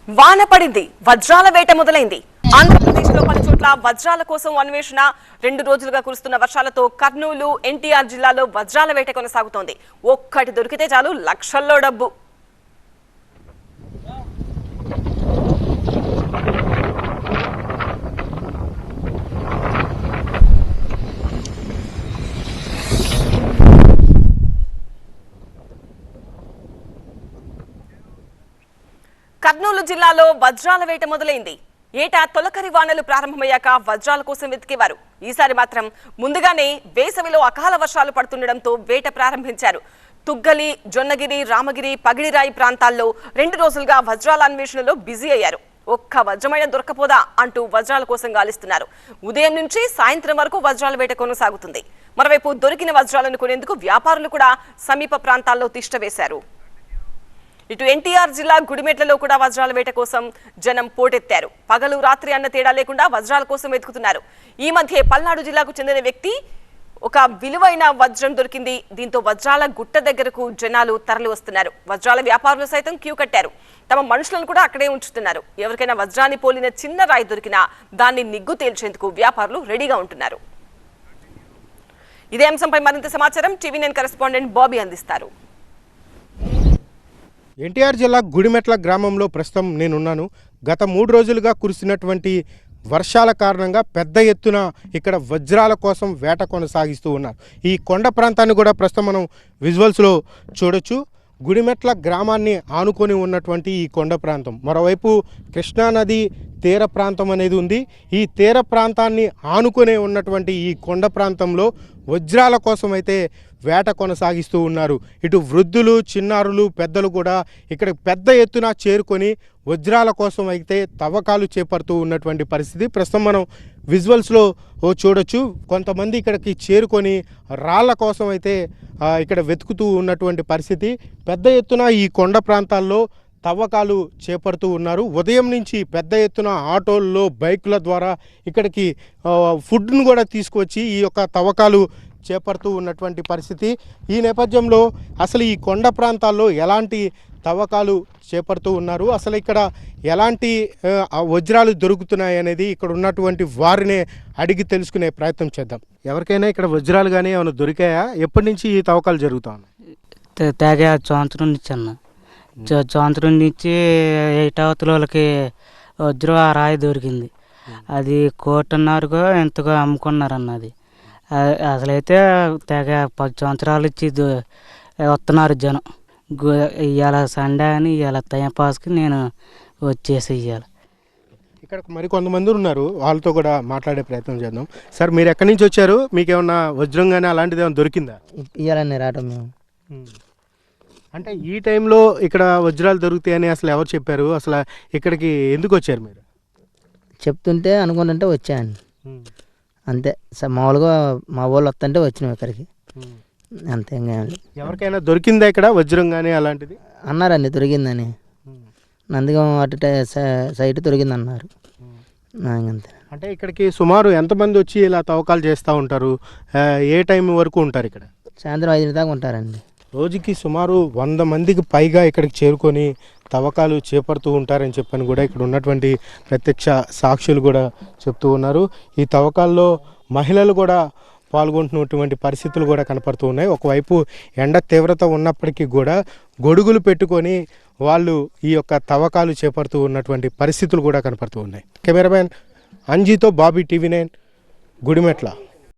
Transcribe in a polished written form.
వాన పడింది, వజ్రాల వేట మొదలైంది. ఆంధ్రప్రదేశ్ లో పలు చోట్ల వజ్రాల కోసం అన్వేషణ. 2 రోజులుగా కురుస్తున్న వర్షాలతో కర్నూలు, ఎన్టీఆర్ జిల్లాలో వజ్రాల వేట కొనసాగుతోంది. ఒక్కటి దొరికితే చాలు లక్షల్లో డబ్బు. కర్నూలు జిల్లాలో వజ్రాల వేట మొదలైంది. ఏటా తొలకరి వానలు ప్రారంభమయ్యాక వజ్రాల కోసం వెతికేవారు. ఈసారి మాత్రం ముందుగానే వేసవిలో అకాల వర్షాలు పడుతుండటంతో వేట ప్రారంభించారు. తుగ్గలి, జొన్నగిరి, రామగిరి, పగిడిరాయి ప్రాంతాల్లో 2 రోజులుగా వజ్రాల అన్వేషణలో బిజీ అయ్యారు. ఒక్క వజ్రమైన దొరకపోదా అంటూ వజ్రాల కోసం గాలిస్తున్నారు. ఉదయం నుంచి సాయంత్రం వరకు వజ్రాల వేట కొనసాగుతుంది. మరోవైపు దొరికిన వజ్రాలను కొనేందుకు వ్యాపారులు కూడా సమీప ప్రాంతాల్లో తిష్ట వేశారు. ఇటు ఎన్టీఆర్ జిల్లా గుడిమెట్లలో కూడా వజ్రాల వేట కోసం జనం పోటెత్తారు. పగలు రాత్రి అన్న తేడా లేకుండా వజ్రాల కోసం వెతుకుతున్నారు. ఈ మధ్య పల్నాడు జిల్లాకు చెందిన వ్యక్తి ఒక విలువైన వజ్రం దొరికింది. దీంతో వజ్రాల గుట్ట దగ్గరకు జనాలు తరలి వస్తున్నారు. వజ్రాల వ్యాపారులు సైతం క్యూ కట్టారు. తమ మనుషులను కూడా అక్కడే ఉంచుతున్నారు. ఎవరికైనా వజ్రాన్ని పోలిన చిన్న రాయి దొరికినా దాన్ని నిగ్గు తేల్చేందుకు వ్యాపారులు రెడీగా ఉంటున్నారు. ఇదే అంశంపై మరింత సమాచారం టీవీ9 కరెస్పాండెంట్ బాబీ అందిస్తారు. ఎన్టీఆర్ జిల్లా గుడిమెట్ల గ్రామంలో ప్రస్తుతం నేనున్నాను. గత 3 రోజులుగా కురిసినటువంటి వర్షాల కారణంగా పెద్ద ఎత్తున ఇక్కడ వజ్రాల కోసం వేట కొనసాగిస్తూ ఉన్నారు. ఈ కొండ ప్రాంతాన్ని కూడా ప్రస్తుతం మనం విజువల్స్లో చూడొచ్చు. గుడిమెట్ల గ్రామాన్ని ఆనుకొని ఉన్నటువంటి ఈ కొండ ప్రాంతం, మరోవైపు కృష్ణానది తీర ప్రాంతం అనేది ఉంది. ఈ తీర ప్రాంతాన్ని ఆనుకునే ఉన్నటువంటి ఈ కొండ ప్రాంతంలో వజ్రాల కోసం అయితే వేట కొనసాగిస్తూ ఉన్నారు. ఇటు వృద్ధులు, చిన్నారులు, పెద్దలు కూడా ఇక్కడ పెద్ద ఎత్తున చేరుకొని వజ్రాల కోసం అయితే తవ్వకాలు చేపడుతూ ఉన్నటువంటి పరిస్థితి ప్రస్తుతం మనం విజువల్స్లో చూడొచ్చు. కొంతమంది ఇక్కడికి చేరుకొని రాళ్ల కోసం అయితే ఇక్కడ వెతుకుతూ ఉన్నటువంటి పరిస్థితి. పెద్ద ఎత్తున ఈ కొండ ప్రాంతాల్లో తవ్వకాలు చేపడుతూ ఉన్నారు. ఉదయం నుంచి పెద్ద ఎత్తున ఆటోల్లో, బైకుల ద్వారా ఇక్కడికి ఫుడ్ను కూడా తీసుకొచ్చి ఈ యొక్క తవ్వకాలు చేపడుతూ ఉన్నటువంటి పరిస్థితి. ఈ నేపథ్యంలో అసలు ఈ కొండ ప్రాంతాల్లో ఎలాంటి తవ్వకాలు చేపడుతూ ఉన్నారు, అసలు ఇక్కడ ఎలాంటి వజ్రాలు దొరుకుతున్నాయి అనేది ఇక్కడ ఉన్నటువంటి వారినే అడిగి తెలుసుకునే ప్రయత్నం చేద్దాం. ఎవరికైనా ఇక్కడ వజ్రాలు కానీ ఏమైనా దొరికాయా? ఎప్పటి నుంచి ఈ తవ్వకాలు జరుగుతా ఉన్నాయి? తాగా సంవత్సరం నుంచి అన్న సంవత్సరం నుంచి 8 అవతలకి వజ్రం ఆ రాయి దొరికింది. అది 1.5 ఎంతగా అమ్ముకున్నారన్నది. అసలైతే తెగ 10 సంవత్సరాలు ఇచ్చి వస్తున్నారు జనం. ఇవాళ సండే అని ఇవాళ టైం పాస్కి నేను వచ్చేసి ఇవ్వాలి. ఇక్కడ మరి కొంతమంది ఉన్నారు, వాళ్ళతో కూడా మాట్లాడే ప్రయత్నం చేద్దాం. సార్, మీరు ఎక్కడి నుంచి వచ్చారు? మీకు ఏమన్నా వజ్రం కానీ అలాంటిది ఏమైనా దొరికిందా? ఇవ్వాలని రావటం మేము. అంటే ఈ టైంలో ఇక్కడ వజ్రాలు దొరుకుతాయని అసలు ఎవరు చెప్పారు? అసలు ఇక్కడికి ఎందుకు వచ్చారు మీరు? చెప్తుంటే అనుకుంటుంటే వచ్చాను అంతే. మామూలుగా మా వాళ్ళు వస్తుంటే వచ్చినాం ఇక్కడికి అంతే. ఎవరికైనా దొరికిందా ఇక్కడ వజ్రం కానీ అలాంటిది? అన్నారండి దొరికిందని. నందిగం అటు సైట్ దొరికిందన్నారు అంతే. అంటే ఇక్కడికి సుమారు ఎంతమంది వచ్చి ఇలా తవ్వకాలు చేస్తూ ఉంటారు? ఏ టైం వరకు ఉంటారు ఇక్కడ? సాయంత్రం 5 దాకా ఉంటారండి. రోజుకి సుమారు 100 మందికి పైగా ఇక్కడికి చేరుకొని తవ్వకాలు చేపడుతూ ఉంటారని చెప్పని కూడా ఇక్కడ ఉన్నటువంటి ప్రత్యక్ష సాక్షులు కూడా చెప్తూ ఉన్నారు. ఈ తవ్వకాల్లో మహిళలు కూడా పాల్గొంటున్నటువంటి పరిస్థితులు కూడా కనపడుతూ ఉన్నాయి. ఒకవైపు ఎండ తీవ్రత ఉన్నప్పటికీ కూడా గొడుగులు పెట్టుకొని వాళ్ళు ఈ యొక్క తవ్వకాలు చేపడుతూ ఉన్నటువంటి పరిస్థితులు కూడా కనపడుతూ ఉన్నాయి. కెమెరామ్యాన్ అంజీతో బాబీ, టీవీ9 గుడిమెట్ల.